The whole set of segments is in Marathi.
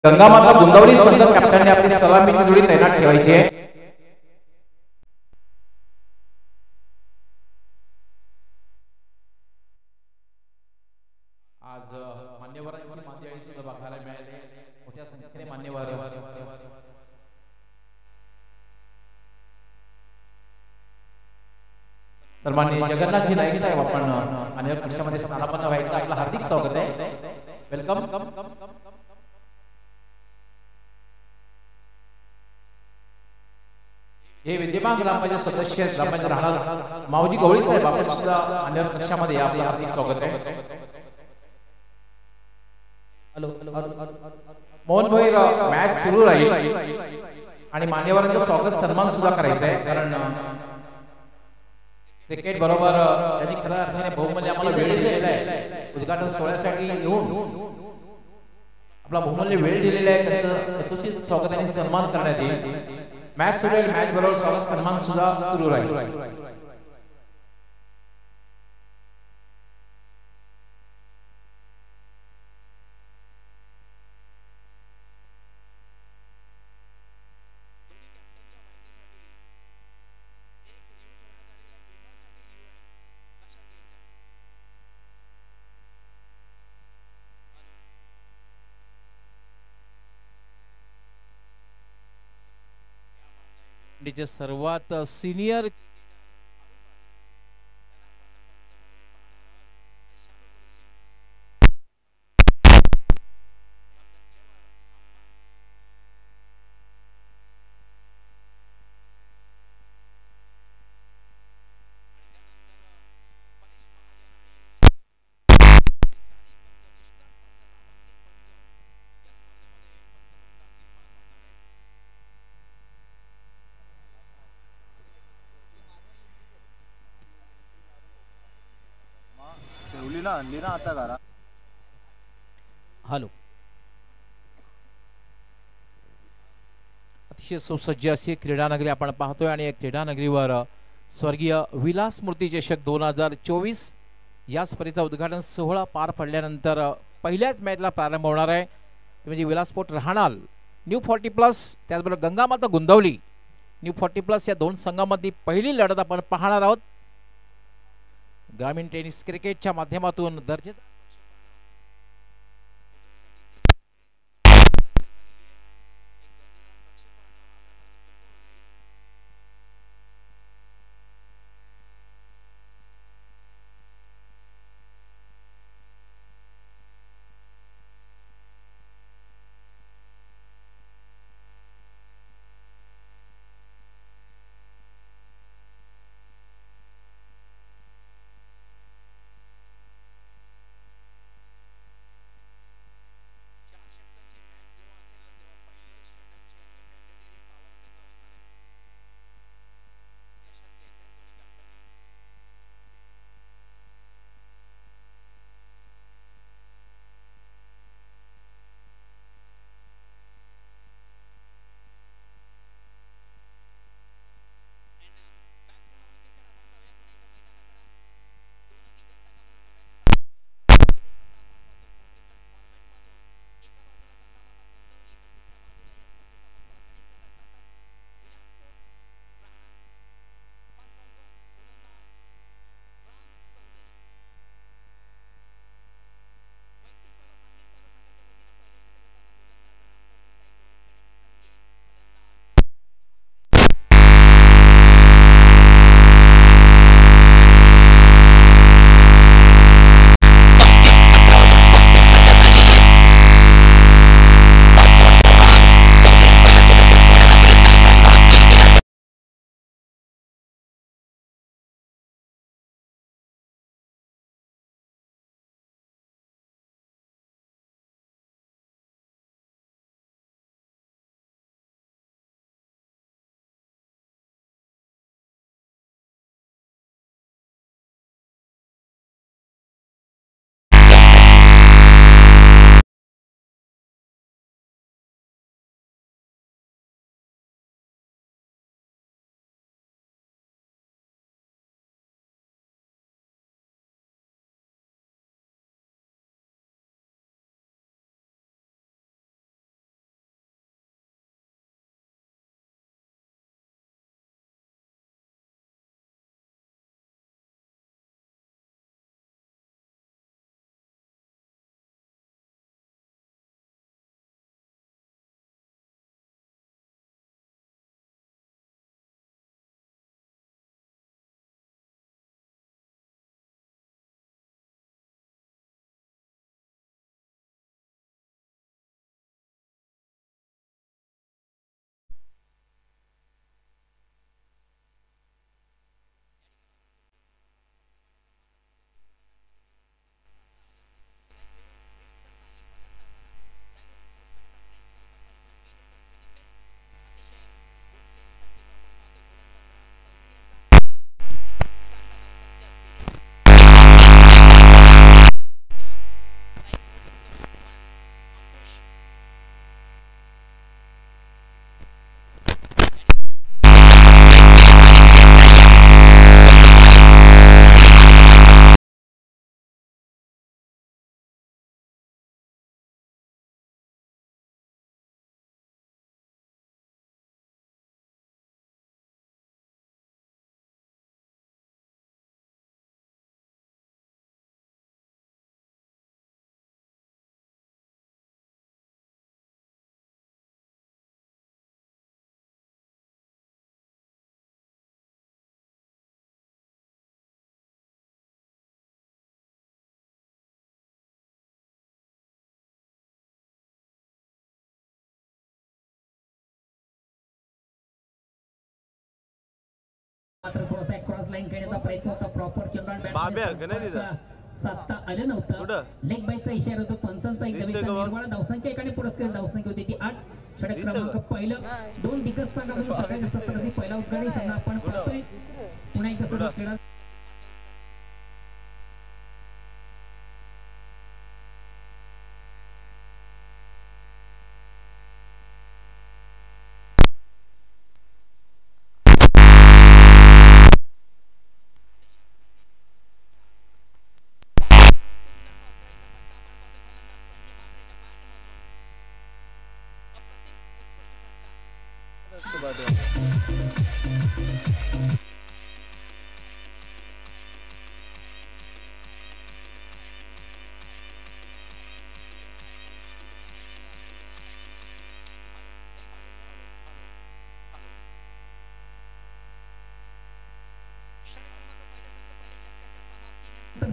गंगामाता गुंदावली संघ कॅप्टनने आपली सलामीची जोडी तैनात ठेवायची आहे. आज मान्यवरांची मांदियाळी सुद्धा बघायला मिळाली. मोठ्या संख्येने मान्यवर सन्माननीय जगन्नाथजी नाईक साहेब आपण मान्यवर पक्षामध्ये स्थानापन्न व्हायचं आपलं हार्दिक स्वागत आहे. वेलकम. हे विद्यमान ग्रामपंचायत सदस्य ग्रामपंचायत राहणार माऊजी गवळी साहेब आपण सुद्धा मान्यवर पक्षामध्ये आपलं हार्दिक स्वागत आहे. मोहन भाई मॅच सुरू राहील आणि मान्यवरांचं स्वागत सन्मान सुद्धा करायचं आहे. कारण क्रिकेट बरोबर त्यांनी खऱ्या अर्थाने बहुमूल्य आम्हाला वेळ दिलेला आहे. उद्घाटन सोहळ्यासाठी येऊन आपला बहुमूल्य वेळ दिलेला आहे. त्याचं यथोचित स्वागत आणि सन्मान करण्यात येईल. मॅच सुरू राहील. मॅच बरोबर स्वागत सन्मान सुद्धा सुरू राहील. सर्वात सिनियर आता करा. हॅलो. अतिशय सुसज्ज अशी क्रीडानगरी आपण पाहतोय आणि या क्रीडानगरीवर स्वर्गीय विलास मूर्ती चषक 2024 या स्पर्धेचा उद्घाटन सोहळा पार पडल्यानंतर पहिल्याच मॅचला प्रारंभ होणार आहे. ते म्हणजे विलास स्पोर्ट राहणार न्यू 40+ त्याचबरोबर गंगामाता गुंदावली न्यू 40+ या दोन संघांमध्ये पहिली लढत आपण पाहणार आहोत. ग्रामीण टेनिस क्रिकेटच्या माध्यमातून दर्जेदार लाईन खेळण्याचा प्रयत्न होता प्रॉपर चंद्रान बाब्या का नाही तिथं? साधता आलं नव्हतं कुठं? लेग बाईचा इशारा होतो पंचांचा दिसतंय एकदम का बघ? निर्वाळा धावसंख्या एकाने पुरस्कार धावसंख्या होती ती 8 षटक दिसतंय क्रमांक का? पहिलं 2 डिकस संघाकडून सगळ्यांनी 70 पहिला उद्घाटन संघ आपण कुठं? पाहतोय पुन्हा एकदा सर्व कुठं? क्रीडा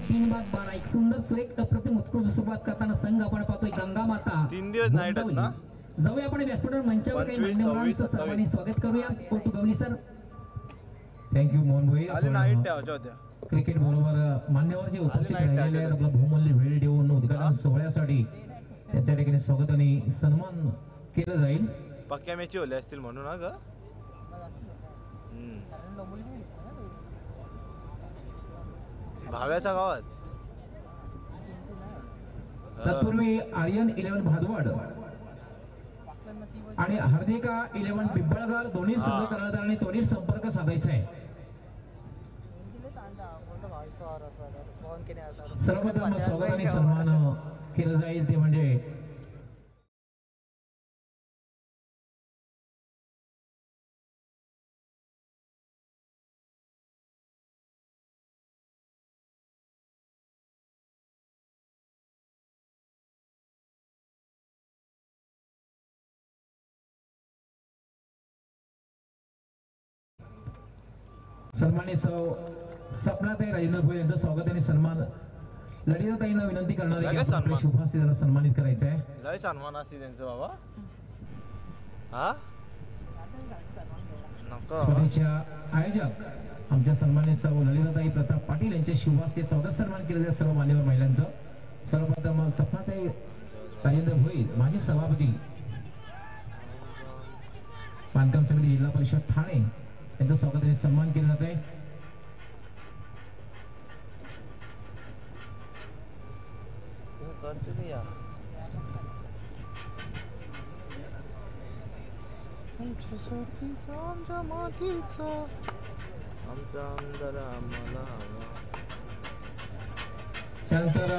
तीन बाद 12 एक सुंदर सुरेख अप्रतिम उत्कृष्ट सुरुवात करताना संघ आपण पाहतोय गंगा माता 3 दिवस नाईट आहेत ना? जाऊया आपण व्यासपीठावर मंचावर काही 25, मान्यवरांचं 26, सर्वांनी स्वागत करूया कोटू गवली सर थँक्यू मोहन भाई आले नाईट ठेवायच्या होत्या. क्रिकेट बरोबर मान्यवर जे उपस्थित नाईट राहिलेले आहेत टाकायचं. आपला बहुमूल्य वेळ देऊन उद्घाटन सोहळ्यासाठी त्यांच्या ठिकाणी स्वागत आणि सन्मान केलं जाईल. पक्क्या मॅची होल्या असतील म्हणून ना ग. भाव्याच्या गावात तत्पूर्वी आर्यन 11 भादवड आणि हार्दिका 11 पिंपळगार दोन्ही संघ कर्णधारांनी त्वरित संपर्क साधायचा आहे. सर्वप्रथम स्वागत आणि सन्मान केलं जाईल ते म्हणजे सन्मानित सपनाताई राजेंद्र भोईर यांचं स्वागत आणि सन्मान ललिताताईंना विनंती करणार आहे की आपण आपल्या शुभास्थितांना सन्मानित करायचं आहे. लय सन्मान असते त्यांचं बाबा. हा नको स्पर्धेच्या आयोजक आमच्या सन्मानित ललिताताई प्रताप पाटील यांच्या शुभास्ते स्वागत सन्मान केलं जाईल सर्व मान्यवर महिलांचं. सर्वप्रथम सपनाताई राजेंद्र भोईर माजी सभापती बांधकाम समिती जिल्हा परिषद ठाणे यांचं स्वागत आणि सन्मान केलं जात आहे. त्यानंतर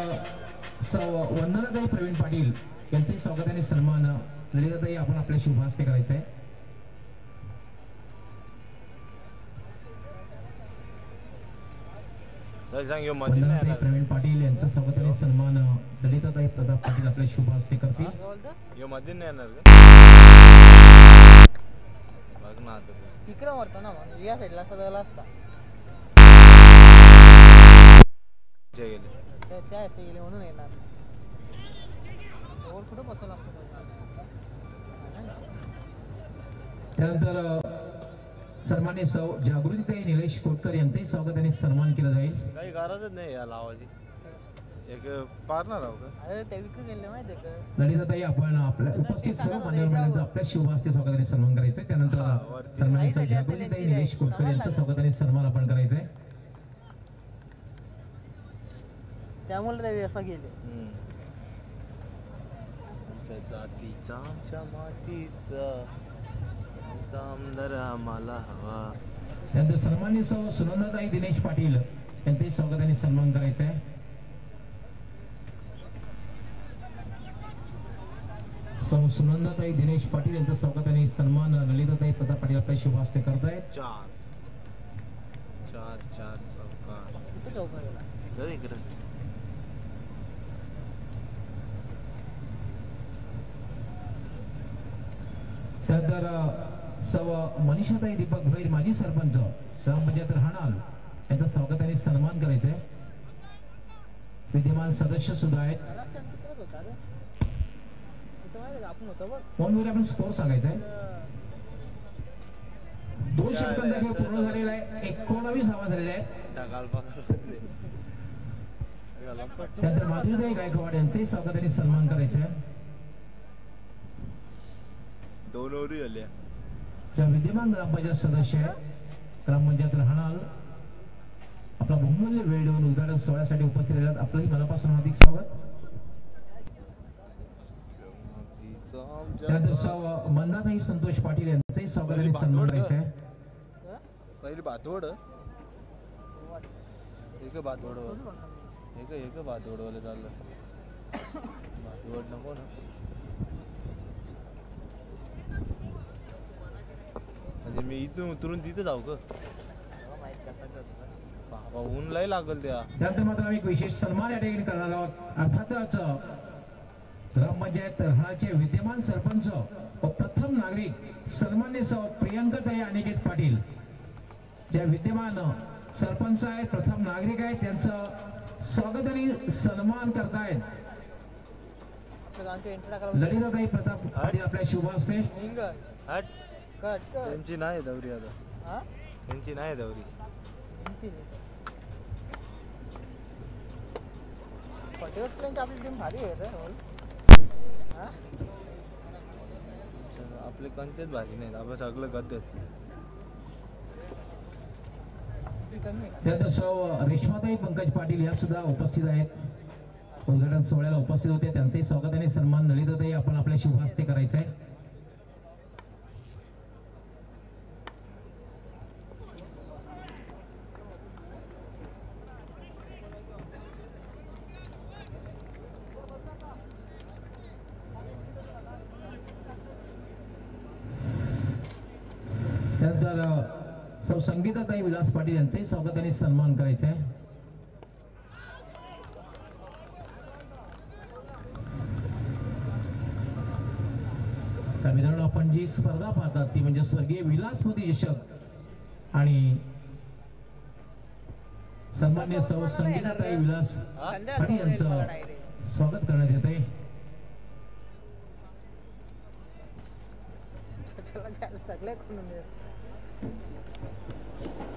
वंदनाताई प्रवीण पाटील यांचे स्वागत आणि सन्मान ललिताताई आपण आपल्या शुभ हस्ते करायचं आहे. वंदनाताई प्रवीण पाटील यांचं स्वागत आणि सन्मान ललिताताई प्रताप पाटील आपल्या शुभ हस्ते करतील. यो मध्ये नाही येणार का? बघ ना आता तिकडं वरतो ना मग या साईडला सगळं असता जय गेले. त्या असे गेले म्हणून येणार ओर कुठं बसवलं असतं त्यानंतर सन्मान्य सौ जागृतीताई निलेश कोटकर यांचंही स्वागत आणि सन्मान केलं जाईल. काही गरजच नाही या लावाची. एक पारणार आहो का? अरे त्या विकत गेले माहिती आहे का ललिताताई आपण आपल्या उपस्थित सर्व मान्यवर महिलांचं आपल्या शुभ हस्ते स्वागत आणि सन्मान करायचंय. त्यानंतर सन्मान्य सौ जागृतीताई निलेश कोटकर यांचं स्वागत आणि सन्मान आपण करायचंय. त्यामुळे त्यावेळी असं गेले जातीचा आमच्या मातीचा आमदार आम्हाला हवा. त्यानंतर सन्मान्य सौ सुनंदाताई दिनेश पाटील यांचे स्वागत आणि सन्मान करायचं आहे. सौ सुनंदाताई दिनेश पाटील यांचं स्वागत आणि सन्मान ललिताताई प्रताप पाटील आपल्या शुभ हस्ते करतायत. चार चार चार चौका कुठं चौका गेला इकडे त्यानंतर सौ मनीषाताई दीपक भैर माजी सरपंच ग्रामपंचायत राहणार यांचं स्वागत आणि सन्मान करायचंय. विद्यमान सदस्य सुद्धा आहेत. आपण होतो बघ फोनवर आपण स्कोर सांगायचा आहे. 2 षटकांचा खेळ पूर्ण झालेला आहे. 19 धावा झालेल्या आहेत. ढगाल त्यानंतर माधुरीताई गायकवाड यांचे स्वागत आणि सन्मान करायचा आहे. 2 ओव्हरी आल्या. ज्या विद्यमान ग्रामपंचायत सदस्य आहेत ग्रामपंचायत राहणार आपला बहुमूल्य वेळ देऊन उद्घाटन सोहळ्यासाठी उपस्थित राहिल्यात. आपलंही मनापासून हार्दिक स्वागत. त्यानंतर सौ मंदाताई संतोष पाटील यांचे स्वागत आणि सन्मान करायचा आहे. पहिली भातवड एक भातवडवाले चाललं. भातवड नको ना म्हणजे मी इथून उतरून तिथे जाऊ का बाबा ऊन लय लागल त्या. त्यानंतर मात्र आम्ही एक विशेष सन्मान या ठिकाणी करणार आहोत. अर्थातच ग्रामपंचायत राहण्याचे विद्यमान सरपंच व प्रथम नागरिक सन्मान्य सौ प्रियंकाताई अनिकेत पाटील ज्या विद्यमान सरपंच आहेत प्रथम नागरिक आहेत त्यांचं स्वागत आणि सन्मान करतायत. ललिताताई प्रताप पाटील आपल्या शुभ हस्ते. हट त्यांची नाही दौरी आता. त्यांची नाही दौरी. आपली टीम भारी आहे रे. आपले कंचेच भारी नाहीत आपण सगळं गत. त्यानंतर सौ रेश्माताई पंकज पाटील या सुद्धा उपस्थित आहेत. उद्घाटन सोहळ्याला उपस्थित होते त्यांचेही स्वागत आणि सन्मान ललिताताई आपण आपल्या शुभ हस्ते करायचं आहे. त्यानंतर सौ संगीताताई विलास पाटील यांचे स्वागत आणि सन्मान करायचा आहे. तर मित्रांनो आपण जी स्पर्धा पाहतात ती म्हणजे स्वर्गीय विलास मोदी चषक आणि सन्मान्य सौ संगीताताई विलास पाटील यांचं स्वागत करण्यात येत आहे.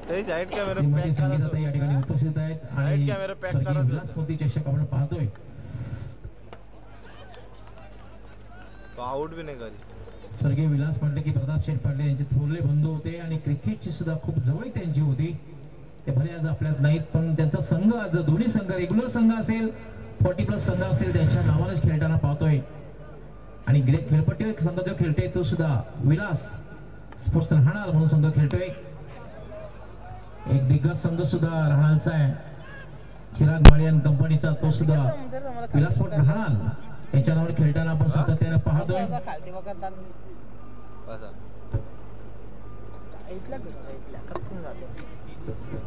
सगळे साईड कॅमेरा श्रीमती पॅक संगीताताई या ठिकाणी उपस्थित आहेत आणि साईड कॅमेरा पॅक स्वर्गीय करत विलास मोदी चषक आपण पाहतोय. तो आउट बी नाही करी. स्वर्गीय विलास पाटील की प्रताप शेठ पाटील यांचे थोरले बंधू होते आणि क्रिकेटची सुद्धा खूप जवळ त्यांची होती. ते भले आज आपल्यात नाहीत पण त्यांचा संघ आज दोन्ही संघ रेग्युलर संघ असेल 40+ संघ असेल त्यांच्या नावानेच खेळताना पाहतोय. आणि खेळपट्टीवर संघ जो खेळतोय तो सुद्धा विलास स्पोर्ट्स राहणार म्हणून संघ खेळतोय. एक दिग्गज संघ सुद्धा राहणारचा आहे चिराग माळियान कंपनीचा तो सुद्धा विलास स्पोर्ट्स राहणार याच्या नावाने खेळताना आपण सातत्याने पाहतोय.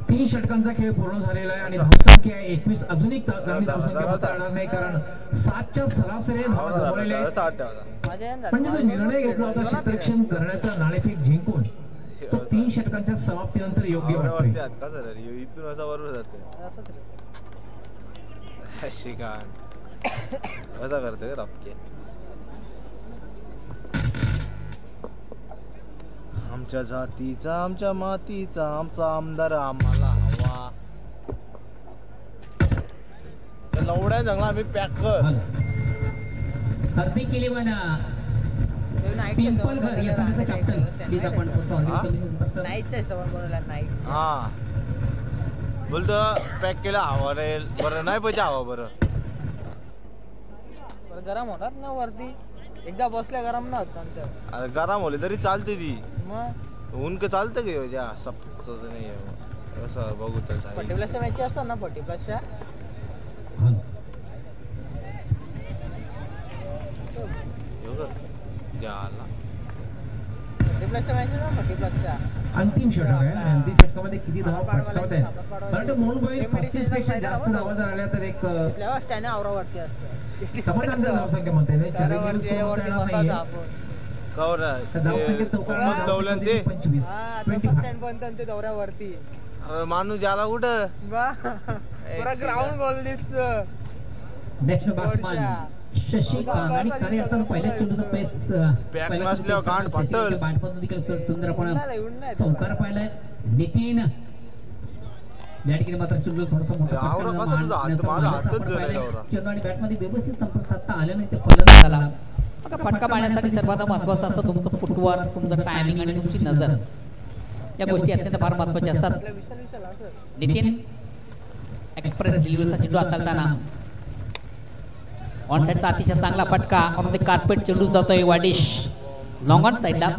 तीन षटकांचा खेळ पूर्ण झालेला आहे आणि धावसंख्या 21. अजून एक धावसंख्या होता येणार नाही कारण 7च्या सरासरी धावा जमवलेल्या आहेत. म्हणजे जो निर्णय घेतला होता क्षेत्ररक्षण करण्याचा नाणेफेक जिंकून तो 3 षटकांच्या समाप्तीनंतर योग्य वाटतोय. इथून असा बरोबर जाते असा करते रपके. आमच्या जातीचा आमच्या मातीचा आमचा आमदार आम्हाला हवा. लवड्या चांगला आम्ही पॅक कर. हार्दिक केलीवाना पिंपलघर या संघाचा कॅप्टन प्लीज आपण हा बोलतो पॅक केला हवा राहील बरं नाही पाहिजे हवा बरं गरम होतात ना वरती एकदा बसल्या गरम ना होत. गरम होली तरी चालते ती मग ऊन का चालतं का ज्या सप्त नाही असं बघू तर 40+ मॅच असतात ना 40+. अंतिम षटक आहे आणि अंतिम षटकामध्ये किती धावा फटकावत आहेत कारण मोहन गोयल 35 पेक्षा जास्त धावा जर आल्या तर एक स्टॅन आवरावरती असतं समाधान धावसंख्या म्हणते नाही ते दौऱ्यावरती माणूस ज्याला कुठं ग्राउंड बॉल दिसत. नेक्स्ट बॅट्समन शशिकांत आणि खरे अर्थानं पहिल्या चेंडूचा पेस Back नसल्यावर गांड फाटल. बॅटमधून देखील सुंदरपणे चौकार पाहिलाय नितीन या ठिकाणी मात्र चेंडू थोडासा मोठा आवरा फटका कसा तुझा हात? मारण्याचा माझा प्रयत्न हातच पाहिलाय. जळाला आवरा. चेंडू आणि बॅटमध्ये व्यवस्थित संपर्क साधता आला नाही ते फलंदाज झाला. बघा, फटका मारण्यासाठी सर्वात महत्त्वाचं असतं तुमचं फुटवर्क, तुमचं टायमिंग आणि तुमची नजर. या गोष्टी अत्यंत फार महत्त्वाच्या असतात. नितीन एक्सप्रेस डिलिव्हरीचा चेंडू हाताळताना ऑन साईडचा अतिशय चांगला फटका ऑन द कार्पेट चेंडू जातोय वाडिश लॉंग ऑन साईडला.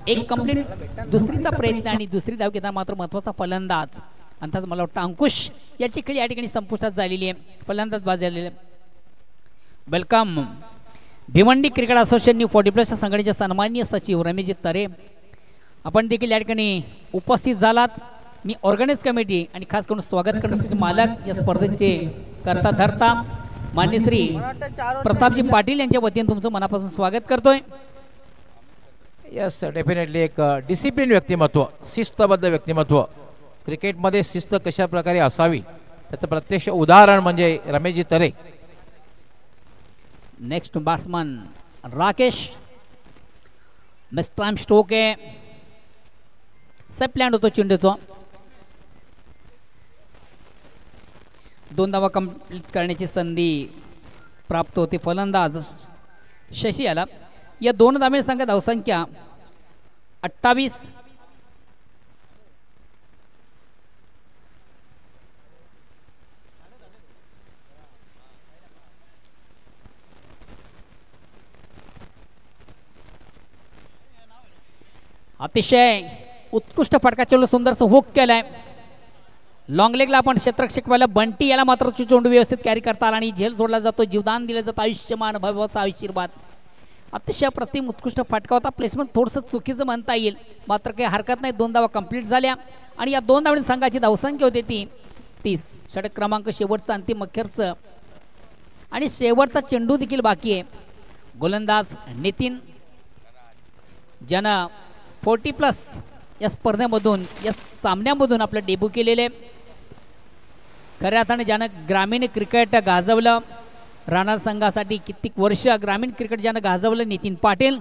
एक कंप्लीट दुसरीचा प्रयत्न आणि दुसरी धाव घेताना मात्र महत्त्वाचा फलंदाज अर्थात मला वाटतं अंकुश याची खेळी या ठिकाणी संपुष्टात झालेली आहे. फलंदाज बाद झालेले आहे. Welcome Bhiwandi cricket association new 40+ संघटनेचे सन्माननीय सचिव रमेशजी तरे आपण देखील या ठिकाणी उपस्थित झालात. मी ऑर्गनाइज कमिटी आणि खास करून स्वागत करण्याचे मालक या स्पर्धेचे करता धरता मान्य श्री प्रतापजी पाटील यांच्या वतीने तुमचं मनापासून स्वागत करतोय. यस डेफिनेटली एक डिसिप्लिन व्यक्तिमत्व, शिस्तबद्ध व्यक्तिमत्व. क्रिकेटमध्ये शिस्त कशा प्रकारे असावी त्याचं प्रत्यक्ष उदाहरण म्हणजे रमेशजी तरे. नेक्स्ट बॅट्समन राकेश मिस्टाइम स्ट्रोक आहे. सेफ लँड होतो चेंडूचा. 2 धावा कंप्लीट करण्याची संधी प्राप्त होते फलंदाज शशी याला. या 2 धावे संघ धावसंख्या 28. अतिशय उत्कृष्ट फटका चेंडू सुंदरसं हुक केलाय. लॉंग लेगला आपण क्षेत्ररक्षक पाहिला बंटी याला मात्र चेंडू व्यवस्थित कॅरी करता आला आणि झेल सोडला जातो. जीवदान दिलं जातं. आयुष्यमान भवाचा आशीर्वाद. अतिशय अप्रतिम उत्कृष्ट फटका होता. प्लेसमेंट थोडंसं चुकीचं म्हणता येईल मात्र काही हरकत नाही. 2 धावा कंप्लीट झाल्या आणि या 2 धावांनी संघाची धावसंख्या होती ती 30. षटक क्रमांक शेवटचा अंतिम अखेरचं आणि शेवटचा चेंडू देखील बाकी आहे. गोलंदाज नितीन ज्यानं 40+ या स्पर्धेमधून या सामन्यामधून आपलं डेब्यू केलेले. खऱ्या अर्थाने ज्यानं ग्रामीण क्रिकेट गाजवलं राहणार संघासाठी कित्येक वर्ष ग्रामीण क्रिकेट ज्यानं गाजवलं नितीन पाटील.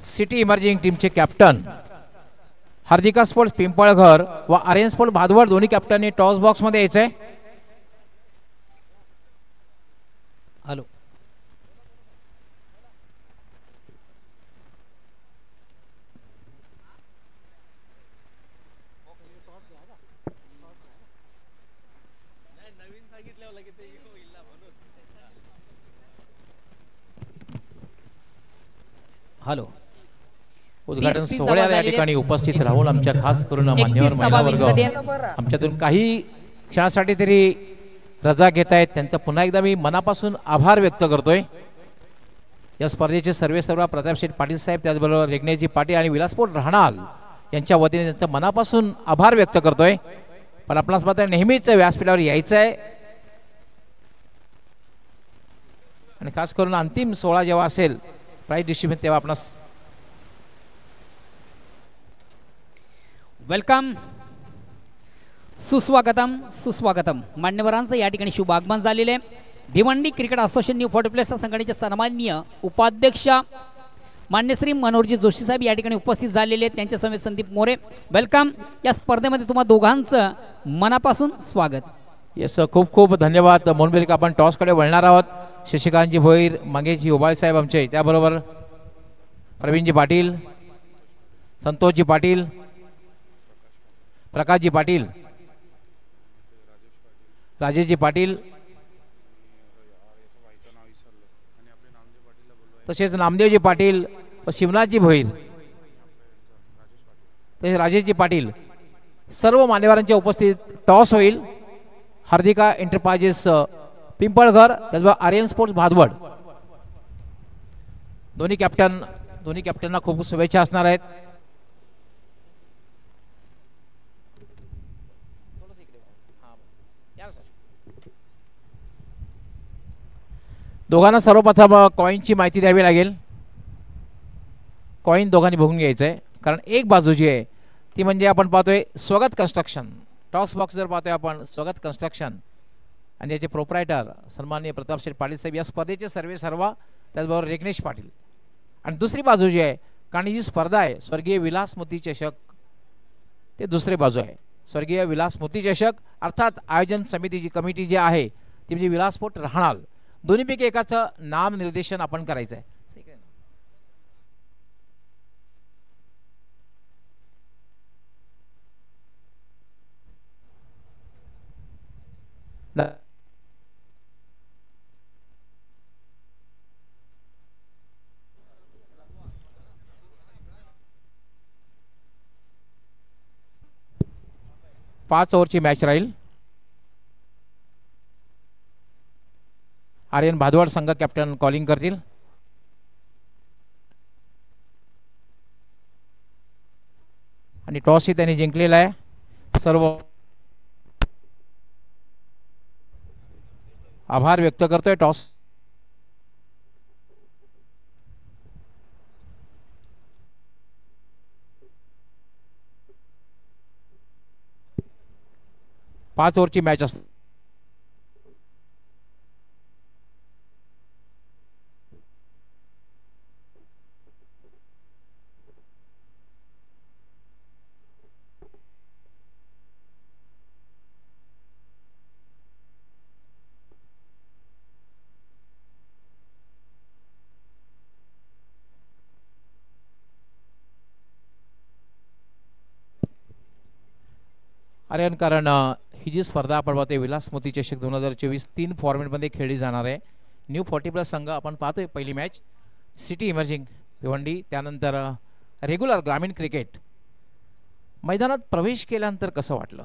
सिटी इमर्जिंग टीमचे कॅप्टन हार्दिका स्पोर्ट्स पिंपळघर व आर्यन स्पोर्ट्स भादवड दोन्ही कॅप्टननी टॉस बॉक्स मध्ये यायचंय. हॅलो हॅलो उद्घाटन 30 सोहळ्याला या ठिकाणी उपस्थित राहून आमच्या खास करून मान्यवर 31 महिला वर्ग धावा आमच्यातून काही क्षणासाठी तरी रजा घेत आहेत. त्यांचा पुन्हा एकदा मी मनापासून आभार व्यक्त करतोय. या स्पर्धेचे सर्व प्रतापशेठ पाटील साहेब त्याचबरोबर रेग्नेजी पाटील आणि विलासपूर राहणार यांच्या वतीने त्यांचं मनापासून आभार व्यक्त करतोय. पण आपणास मात्र नेहमीच व्यासपीठावर यायचं आहे आणि खास करून अंतिम सोहळा जेव्हा असेल प्राइज डिस्ट्रीब्युशन तेव्हा आपणास वेलकम सुस्वागतम सुस्वागतम. मान्यवरांचं या ठिकाणी शुभ आगमन झालेले आहे. भिवंडी क्रिकेट असोसिएशन न्यू 40+ संघटनेचे सन्माननीय उपाध्यक्ष मान्य श्री मनोहरजी जोशी साहेब या ठिकाणी उपस्थित झालेले आहेत. त्यांच्या समेत संदीप मोरे. वेलकम. या स्पर्धेमध्ये तुम्हा दोघांचं मनापासून स्वागत. येस खूप खूप धन्यवाद. मोनबेरिक आपण टॉसकडे वळणार आहोत. शशिकांतजी भोईर, मंगेशजी उबाळे साहेब आमचे, त्याबरोबर प्रवीणजी पाटील, संतोषजी पाटील, प्रकाशजी पाटील, राजेशजी पाटील, तसेच नामदेवजी पाटील व शिवनाथजी भोईर, तसेच राजेशजी पाटील, सर्व मान्यवरांच्या उपस्थित टॉस होईल. हार्दिका एंटरप्राइजेस पिंपळघर त्याचबरोबर आर्यन स्पोर्ट्स भादवड दोन्ही कॅप्टनना खूप शुभेच्छा असणार आहेत. दोघांना सर्वप्रथम कॉईनची माहिती द्यावी लागेल. कॉईन दोघांनी बघून घ्यायचं आहे, कारण एक बाजू जी आहे ती म्हणजे आपण पाहतोय स्वगत कन्स्ट्रक्शन. टॉस बॉक्स जर पाहतोय आपण स्वगत कन्स्ट्रक्शन आणि याचे प्रोप्रायटर सन्माननीय प्रतापशेठ पाटील साहेब, या स्पर्धेचे सर्वेसर्वा, त्याचबरोबर रेग्नेश पाटील. आणि दुसरी बाजू जी आहे, कारण ही जी स्पर्धा आहे स्वर्गीय विलास मोती चषक, ते दुसरी बाजू आहे. स्वर्गीय विलास मोती चषक अर्थात आयोजन समितीची कमिटी जी आहे ती म्हणजे विलासपोट राहणार. दोन्हीपैकी एकाचं नाम निर्देशन आपण करायचं आहे. पाच ओव्हरची मॅच राहील. आर्यन भादवाड संघ कॅप्टन कॉलिंग करतील. आणि टॉसही त्यांनी जिंकलेला आहे. सर्व आभार व्यक्त करतोय टॉस. पाच ओव्हरची मॅच असते. आर्यन, कारण ही जी स्पर्धा आपण पाहतोय विलास मोती चषक 2024 3 फॉर्मॅटमध्ये खेळली जाणार आहे. न्यू 40+ संघ आपण पाहतोय. पहिली मॅच सिटी इमर्जिंग भिवंडी, त्यानंतर रेग्युलर ग्रामीण क्रिकेट. मैदानात प्रवेश केल्यानंतर कसं वाटलं?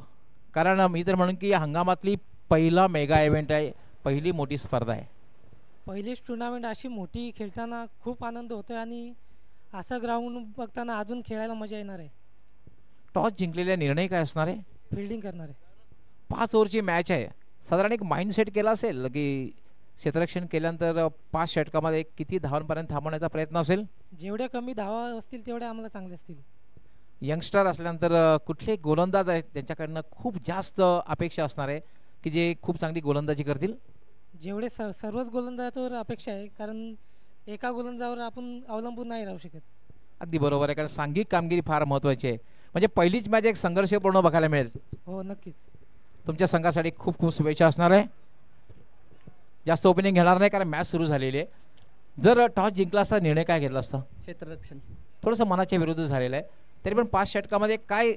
कारण मी तर म्हणून की या हंगामातली पहिला मेगा इव्हेंट आहे, पहिली मोठी स्पर्धा आहे. पहिलीच टुर्नामेंट अशी मोठी खेळताना खूप आनंद होतोय आणि असं ग्राउंड बघताना अजून खेळायला मजा येणार आहे. टॉस जिंकलेला निर्णय काय असणार आहे? फिल्डिंग करणार आहे. 5 ओव्हरची मॅच आहे. साधारण एक माइंड सेट केला असेल की क्षेत्ररक्षण केल्यानंतर 5 षटकामध्ये किती धावांपर्यंत थांबवण्याचा प्रयत्न असेल? जेवढ्या कमी धावा असतील तेवढ्या आम्हाला चांगले असतील. यंगस्टर असल्यानंतर कुठले गोलंदाज आहेत त्यांच्याकडनं खूप जास्त अपेक्षा असणार आहे की जे खूप चांगली गोलंदाजी करतील? जेवढे सर्वच गोलंदाजावर अपेक्षा आहे, कारण एका गोलंदाजावर आपण अवलंबून नाही राहू शकत. अगदी बरोबर आहे, कारण सांघिक कामगिरी फार महत्त्वाची आहे. म्हणजे पहिलीच मॅच एक संघर्षपूर्ण बघायला मिळेल. हो, नक्कीच. तुमच्या संघासाठी खूप खूप शुभेच्छा असणार आहे. जास्त ओपनिंग घेणार नाही कारण मॅच सुरू झालेली आहे. जर टॉस जिंकला असता निर्णय काय घेतला असता? क्षेत्ररक्षण. थोडंसं मनाच्या विरुद्ध झालेलं आहे, तरी पण 5 षटकामध्ये काय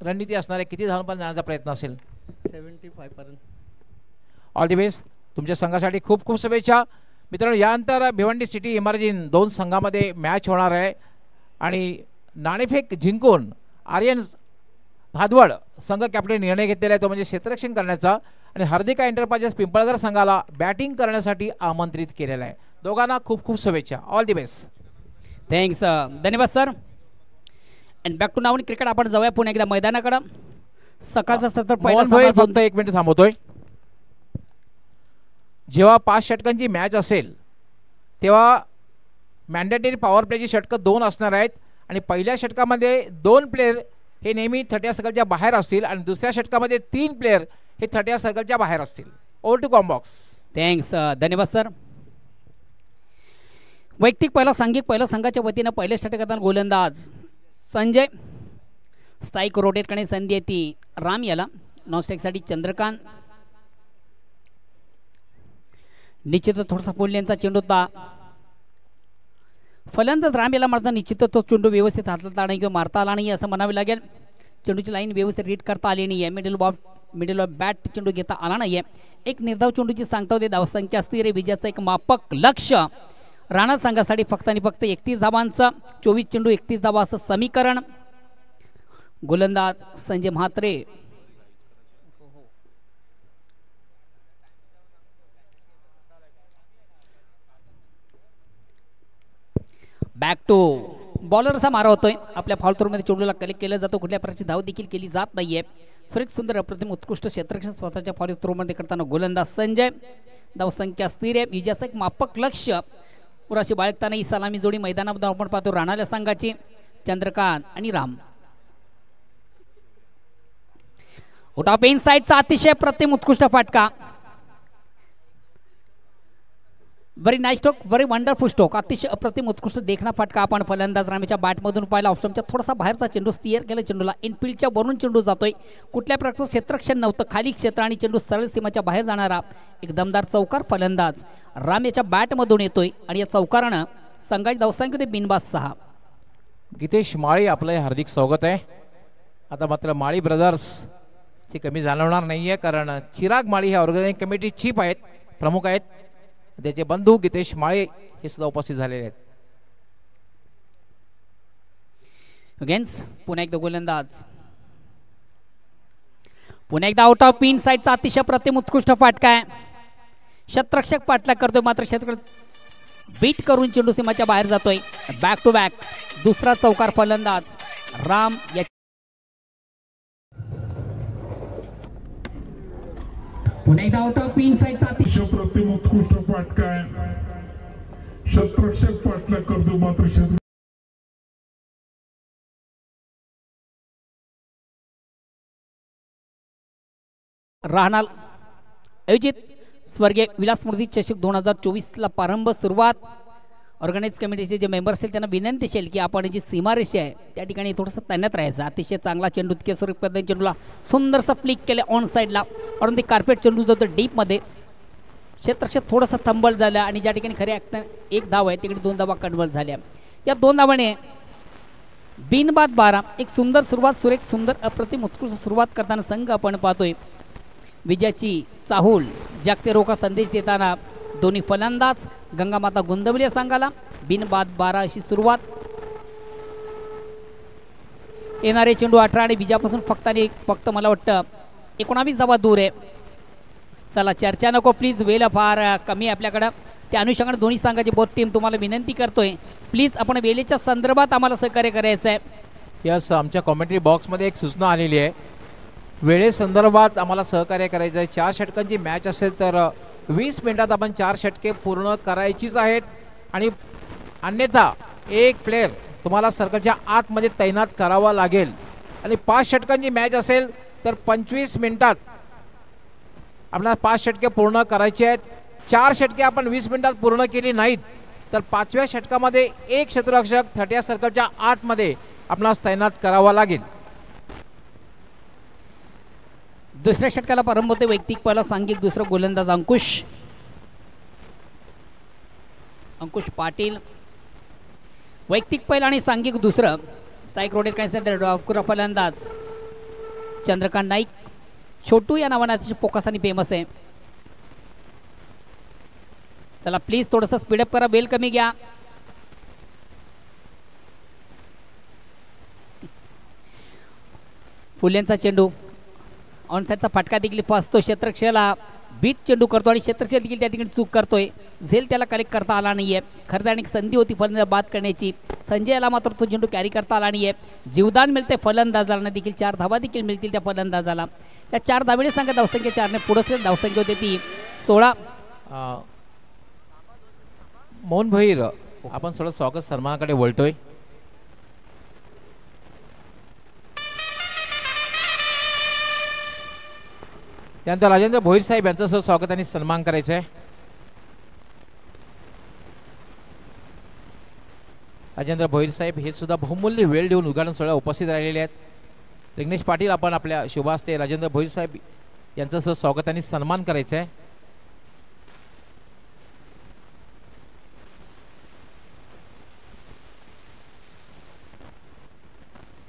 रणनीती असणार आहे? किती धावांपर्यंत जाण्याचा प्रयत्न असेल? 75 पर्यंत. All the best. तुमच्या संघासाठी खूप खूप शुभेच्छा. मित्रांनो, यानंतर भिवंडी सिटी इमर्जिंग 2 संघामध्ये मॅच होणार आहे आणि नाणेफेक जिंकून आर्यन भादवड संघ कॅप्टन निर्णय घेतलेला आहे, तो म्हणजे क्षेत्ररक्षण करण्याचा, आणि हार्दिका एंटरप्राइजेस पिंपळगर संघाला बॅटिंग करण्यासाठी आमंत्रित केलेलं आहे. दोघांना खूप खूप शुभेच्छा. All the best. थँक्स, धन्यवाद सर. अँड बॅक टू नाऊन क्रिकेट. आपण जाऊया पुन्हा एकदा मैदानाकडं. सकाळचं असतं तर मोहन भाई फक्त 1 मिनिट थांबवतोय. जेव्हा 5 षटकांची मॅच असेल तेव्हा मॅन्डेटरी पॉवर प्लेची षटकं 2 असणार आहेत आणि पहिल्या षटकामध्ये 2 प्लेयर हे नेहमी 30 सर्कलच्या बाहेर असतील आणि दुसऱ्या षटकामध्ये 3 प्लेयर हे 30 सर्कलच्या बाहेर असतील. ओव्हर टू कॉम्बॉक्स. थँक्स, धन्यवाद सर. वैयक्तिक पहिला सांघिक पहिल्या संघाच्या वतीनं पहिल्या षटकात गोलंदाज संजय. स्ट्राईक रोटेट करण्याची संधी येते राम याला. नॉन स्ट्राईकसाठी चंद्रकांत. निश्चितच थोडासा पुढल्यांचा चेंडू होता. फलंदाज राम याला मारता निश्चितच तो चेंडू व्यवस्थित हाताळता आला किंवा मारता आला नाही असं म्हणावे लागेल. चेंडूची लाईन व्यवस्थित रीड करता आली नाही आहे. मिडल ऑफ बॅट चेंडू घेता आला नाही आहे. एक निर्धाव चेंडूची सांगता होते. धावसंख्या अस्थिर विजयाचं एक मापक लक्ष राणा संघासाठी फक्त आणि फक्त 31 धावांचं. 24 चेंडू 31 धावा असं समीकरण. गोलंदाज संजय म्हात्रे. बॅक टू बॉलरचा मारा होतोय आपल्या फॉल थ्रोमध्ये चेंडूला कलेक्ट केलं जातं. कुठल्या प्रकारची धाव देखील केली जात नाहीये. सुरेख सुंदर अप्रतिम उत्कृष्ट क्षेत्ररक्षण स्वतःच्या फॉल थ्रोमध्ये करताना गोलंदाज संजय. धावसंख्या स्थिर आहे. विजयाचं एक मापक लक्ष पुराशी बाळगताना ही सलामी जोडी मैदानामध्ये आपण पाहतो राणाल्या संघाची चंद्रकांत आणि राम. आउट ऑफ इन साइडचा अतिशय अप्रतिम उत्कृष्ट फटका. Very nice stroke, very wonderful stroke. अतिशय अप्रतिम उत्कृष्ट देखणा फटका आपण फलंदाज रामेच्या बॅटमधून पाहिला. ऑप्शनच्या थोडासा बाहेरचा चेंडू स्टिअर केला चेंडूला. इनफिल्डच्या वरून चेंडू जातोय. कुठल्या प्रकारचं क्षेत्ररक्षण नव्हतं. खाली क्षेत्र आणि चेंडू सरळ सीमाच्या बाहेर जाणारा एक दमदार चौकार फलंदाज राम याच्या बॅटमधून येतोय आणि या चौकारानं संघाची धावसंख्या होते बिनबाद 6. गीतेश माळी आपलं हार्दिक स्वागत आहे. आता मात्र माळी ब्रदर्स ची कमी जाणवणार नाहीये कारण चिराग माळी हे ऑर्गनायझिंग कमिटी चीफ आहेत, प्रमुख आहेत. त्याचे बंधू गीतेश माळे हे सुद्धा उपस्थित झालेले आहेत. अगेन्स्ट पुन्हा एकदा गोलंदाज. पुन्हा एकदा आउट ऑफ पिन साइडचा अतिशय प्रतिम उत्कृष्ट फटका आहे. क्षेत्ररक्षक पाठलाग करतोय मात्र क्षेत्र बीट करून चेंडू सीमाच्या बाहेर जातोय. बॅक टू बॅक दुसरा चौकार फलंदाज राम या पुन्हा एकदा आउट ऑफ पिन साइडचा अतिशय प्रतिम उत्कृष्ट फटका आहे. क्षेत्ररक्षक पाठलाग करतो मात्र क्षेत्र राहणार आयोजित स्वर्गीय विलास स्मृती चषक 2024 प्रारंभ सुरुवात. ऑर्गनाइज कमिटीचे जे मेंबर असतील त्यांना विनंती असेल की आपण जी सीमारेषा आहे त्या ठिकाणी थोडंसं तैनात राहायचं. अतिशय चांगला चेंडू इतके स्वरूप पद्धतीने चेंडूला सुंदरसं फ्लिक केलं ऑन साईडला. परंतु कार्पेट चेंडू जातो डीपमध्ये. क्षेत्ररक्षक थोडंसं थंबल झालं आणि ज्या ठिकाणी खऱ्या एक धाव आहे तिकडे 2 धावा कन्वर्ट झाल्या. या 2 धावाने बिनबाद 12. एक सुंदर सुरुवात, सुरेख सुंदर अप्रतिम उत्कृष्ट सुरुवात करताना संघ आपण पाहतोय विजयाची चाहूल जागते रोखा संदेश देताना दोन्ही फलंदाज गंगामाता गुंदवली संघाला. बिनबाद 12 अशी सुरुवात. येणारे चेंडू 18 आणि विजयापासून फक्त मला वाटतं 19 धावा दूर आहे. चला चर्चा नको प्लीज, वेळ फार कमी आहे आपल्याकडं. त्या अनुषंगाने दोन्ही संघाची बोथ टीम तुम्हाला विनंती करतोय प्लीज आपण वेळेच्या संदर्भात आम्हाला सहकार्य करायचं आहे. यस, आमच्या कॉमेंट्री बॉक्समध्ये एक सूचना आलेली आहे. वेळेसंदर्भात आम्हाला सहकार्य करायचं आहे. 4 षटकांची मॅच असेल तर 20 मिनिटात आपण 4 षटके पूर्ण करायचीच आहेत आणि अन्यथा एक प्लेयर तुम्हाला सर्कलच्या आतमध्ये तैनात करावा लागेल. आणि 5 षटकांची मॅच असेल तर 25 मिनिटात आपल्याला 5 षटके पूर्ण करायचे आहेत. 4 षटके आपण 20 मिनिटात पूर्ण केली नाहीत तर 5व्या षटकामध्ये एक क्षेत्ररक्षक 30 सर्कलच्या आतमध्ये आपणास तैनात करावा लागेल. दुसऱ्या षटकाला प्रारंभ होते. वैयक्तिक पहिला सांघिक दुसरा गोलंदाज अंकुश पाटील. वैयक्तिक पहिला आणि सांघिक दुसरं. स्ट्राईक रोटेट करण्यासाठी फलंदाज चंद्रकांत नाईक. छोटू या नावाने अतिशय फोकस आणि फेमस आहे. चला प्लीज थोडंसं स्पीडअप करा, बेल कमी घ्या. फुल्यांचा चेंडू ऑन साईडचा फटका देखील फसतो. क्षेत्ररक्षकाला बीट चेंडू करतो आणि क्षेत्ररक्षक देखील त्या ठिकाणी चूक करतोय. झेल त्याला कलेक्ट करता आला नाहीये. खरं आणि संधी होती फलंदाज बाद करण्याची. संजयला मात्र तो चेंडू कॅरी करता आला नाहीये. जीवदान मिळते फलंदाजाला देखील. 4 धावा देखील मिळतील त्या फलंदाजाला. या 4 धावेने सांगा धावसंख्या 4ने पुढे धावसंख्या होते ती 16. मोहन भैर आपण थोडं स्वागत सन्मानाकडे वळतोय. त्यानंतर राजेंद्र भोईर साहेब यांचं सुद्धा स्वागत आणि सन्मान करायचं आहे. राजेंद्र भोईर साहेब हे सुद्धा बहुमूल्य वेळ देऊन उद्घाटन सोहळ्याला उपस्थित राहिलेले आहेत. रिग्नेश पाटील आपण आपल्या शुभास्ते राजेंद्र भोईर साहेब यांचं सुद्धा स्वागत आणि सन्मान करायचं आहे.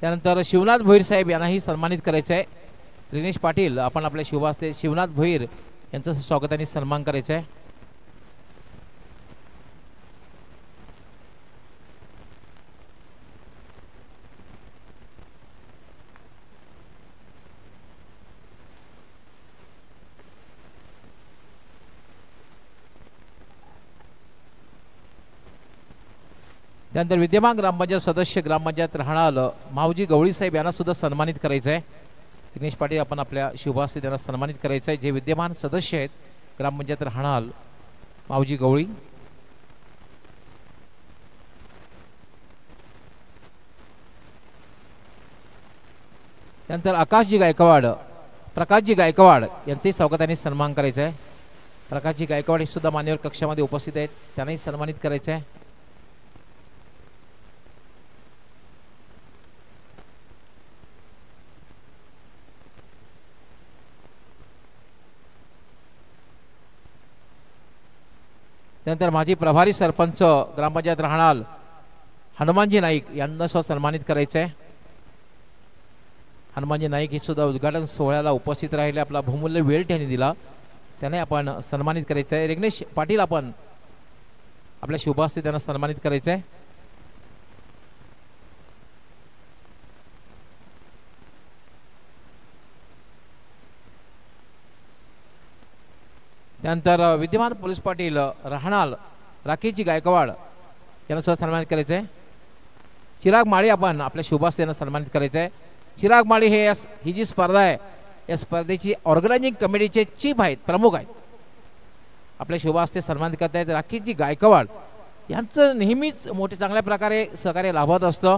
त्यानंतर शिवनाथ भोईर साहेब यांनाही सन्मानित करायचं आहे. रिग्नेश पाटील आपण आपल्या शुभास्ते शिवनाथ भोईर यांचं स्वागत आणि सन्मान करायचं आहे. त्यानंतर विद्यमान ग्रामपंचायत सदस्य ग्रामपंचायत राहणार माऊजी गवळी साहेब यांना सुद्धा सन्मानित करायचं आहे. दिनेश पाटील आपण आपल्या शुभास्ते त्यांना सन्मानित करायचं आहे. जे विद्यमान सदस्य आहेत ग्रामपंचायत राहणार माऊजी गवळी. त्यानंतर आकाशजी गायकवाड प्रकाशजी गायकवाड यांचंही स्वागताने सन्मान करायचं आहे. प्रकाशजी गायकवाड हे सुद्धा मान्यवर कक्षामध्ये उपस्थित आहेत, त्यांनाही सन्मानित करायचं आहे. त्यानंतर माजी प्रभारी सरपंच ग्रामपंचायत राहणार हनुमानजी नाईक यांना सुद्धा सन्मानित करायचं आहे. हनुमानजी नाईक हे सुद्धा उद्घाटन सोहळ्याला उपस्थित राहिले, आपला बहुमूल्य वेळ त्यांनी दिला, त्याने आपण सन्मानित करायचं आहे. रिग्नेश पाटील आपण आपल्या शुभास्ते त्यांना सन्मानित करायचं आहे. त्यानंतर विद्यमान पोलीस पाटील राहणार राकेशजी गायकवाड यांना सुद्धा सन्मानित करायचं आहे. चिराग माळी आपण आपल्या शुभास्ते यांना सन्मानित करायचं आहे. चिराग माळी हे ही जी स्पर्धा आहे या स्पर्धेची ऑर्गनायझिंग कमिटीचे चीफ आहेत, प्रमुख आहेत, आपल्या शुभास्ते सन्मानित करत आहेत. राकेशजी गायकवाड यांचं नेहमीच मोठे चांगल्या प्रकारे सहकार्य लाभत असतं.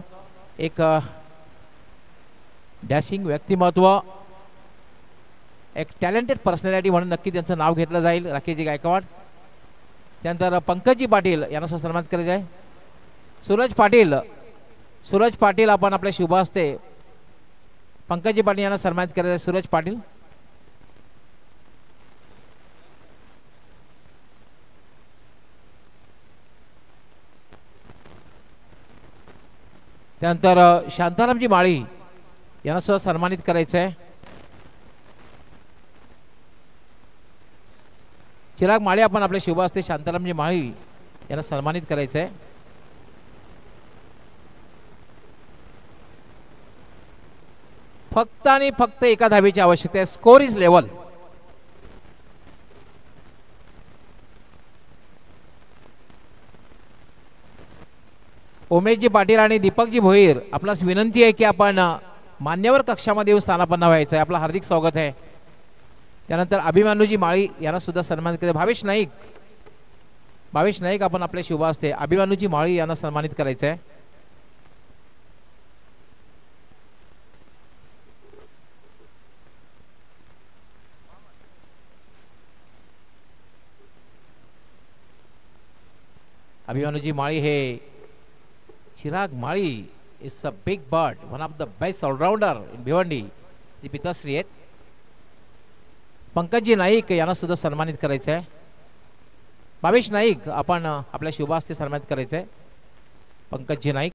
एक डॅशिंग व्यक्तिमत्व, एक टॅलेंटेड पर्सनॅलिटी म्हणून नक्की त्यांचं नाव घेतलं जाईल राकेशजी गायकवाड. त्यानंतर पंकजजी पाटील यांना सुद्धा सन्मानित करायचं आहे. सूरज पाटील आपण आपल्या शुभास्ते पंकजजी पाटील यांना सन्मानित करायचं आहे. सूरज पाटील. त्यानंतर शांतारामजी माळी यांना सुद्धा सन्मानित करायचं आहे. चिराग माळी आपण आपल्या शुभास्ते शांतारामजी माळी यांना सन्मानित करायचं आहे. फक्त आणि फक्त एका धावेची आवश्यकता आहे. Score is level. Umeshji Patil आणि दीपकजी भोईर आपणास विनंती आहे की आपण मान्यवर कक्षामध्ये येऊन स्थानापन्न व्हायचं आहे. आपलं हार्दिक स्वागत आहे. त्यानंतर अभिमानूजी माळी यांना सुद्धा सन्मानित करायचं. भावेश नाईक आपण आपल्या शुभास्ते अभिमानूजी माळी यांना सन्मानित करायचं आहे. अभिमानूजी माळी हे Chirag Mali is a big bird, one of the best allrounder in Bhiwandi, जी पिताश्री आहेत. पंकजजी नाईक यांना सुद्धा सन्मानित करायचं आहे. भावेश नाईक आपण आपल्या शुभास्ते सन्मानित करायचं आहे. पंकजजी नाईक.